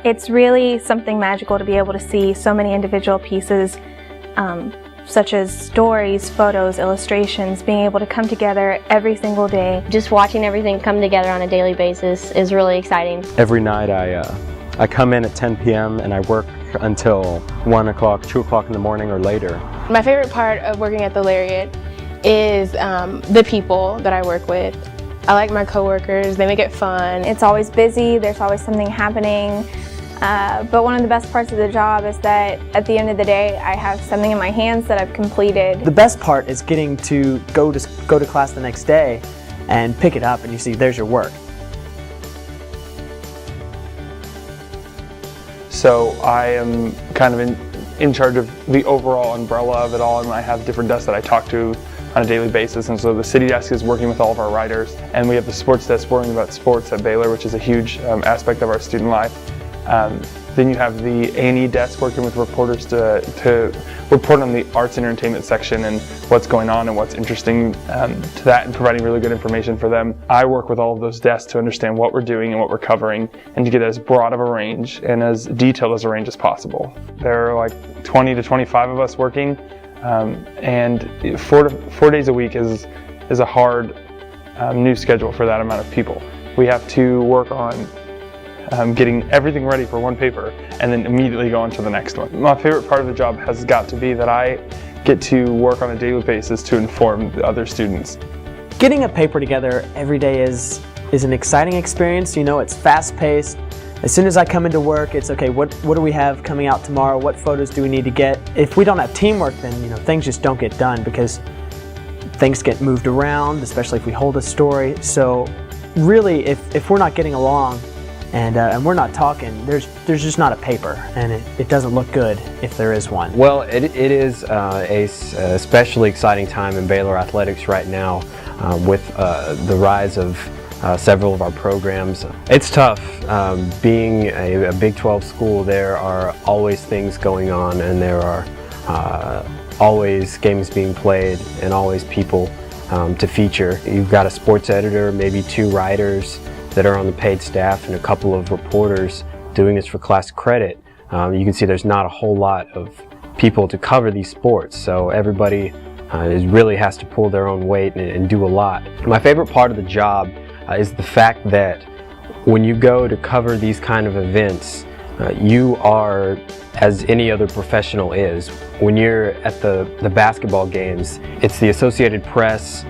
It's really something magical to be able to see so many individual pieces, such as stories, photos, illustrations, being able to come together every single day. Just watching everything come together on a daily basis is really exciting. Every night I come in at 10 p.m. and I work until 1 o'clock, 2 o'clock in the morning or later. My favorite part of working at the Lariat is the people that I work with. I like my coworkers, they make it fun. It's always busy, there's always something happening, but one of the best parts of the job is that at the end of the day I have something in my hands that I've completed. The best part is getting to go to class the next day and pick it up and you see there's your work. So I am kind of in charge of the overall umbrella of it all, and I have different desks that I talk to on a daily basis. And so the city desk is working with all of our writers, and we have the sports desk worrying about sports at Baylor, which is a huge aspect of our student life. Then you have the A&E desk working with reporters to report on the arts and entertainment section and what's going on and what's interesting to that, and providing really good information for them. I work with all of those desks to understand what we're doing and what we're covering, and to get as broad of a range and as detailed as a range as possible. There are like 20 to 25 of us working, and 4 days a week is a hard new schedule for that amount of people. We have to work on getting everything ready for one paper and then immediately go on to the next one. My favorite part of the job has got to be that I get to work on a daily basis to inform the other students. Getting a paper together every day is an exciting experience. You know, it's fast-paced. As soon as I come into work, it's okay, what do we have coming out tomorrow? What photos do we need to get? If we don't have teamwork, then things just don't get done because things get moved around, especially if we hold a story. So really, if we're not getting along and we're not talking, there's just not a paper, and it doesn't look good if there is one. Well, it is a especially exciting time in Baylor athletics right now with the rise of several of our programs. It's tough. Being a Big 12 school, there are always things going on, and there are always games being played and always people to feature. You've got a sports editor, maybe 2 writers that are on the paid staff, and a couple of reporters doing this for class credit. You can see there's not a whole lot of people to cover these sports, so everybody really has to pull their own weight and do a lot. My favorite part of the job is the fact that when you go to cover these kind of events, you are as any other professional is. When you're at the basketball games, it's the Associated Press,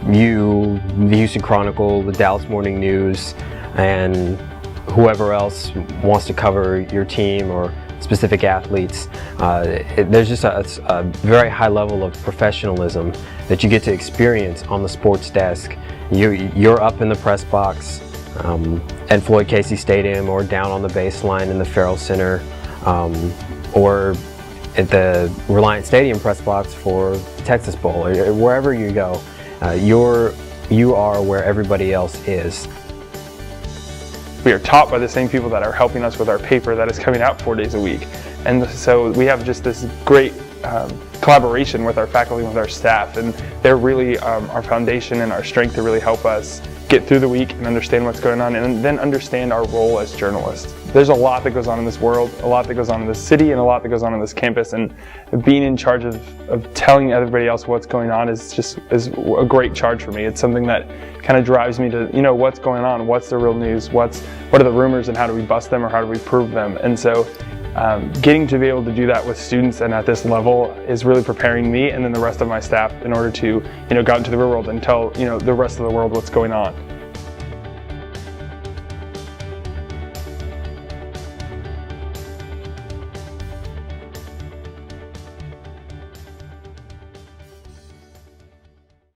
you, the Houston Chronicle, the Dallas Morning News, and whoever else wants to cover your team or specific athletes. There's just a very high level of professionalism that you get to experience on the sports desk. You're up in the press box at Floyd Casey Stadium, or down on the baseline in the Farrell Center, or at the Reliant Stadium press box for Texas Bowl, or wherever you go. You are where everybody else is. We are taught by the same people that are helping us with our paper that is coming out 4 days a week. And so we have just this great collaboration with our faculty and with our staff, and they're really our foundation and our strength to really help us get through the week and understand what's going on, and then understand our role as journalists. There's a lot that goes on in this world, a lot that goes on in this city, and a lot that goes on in this campus, and being in charge of telling everybody else what's going on is a great charge for me. It's something that kind of drives me to, what's going on, what's the real news, what are the rumors, and how do we bust them, or how do we prove them? And so getting to be able to do that with students and at this level is really preparing me and then the rest of my staff in order to go out into the real world and tell the rest of the world what's going on.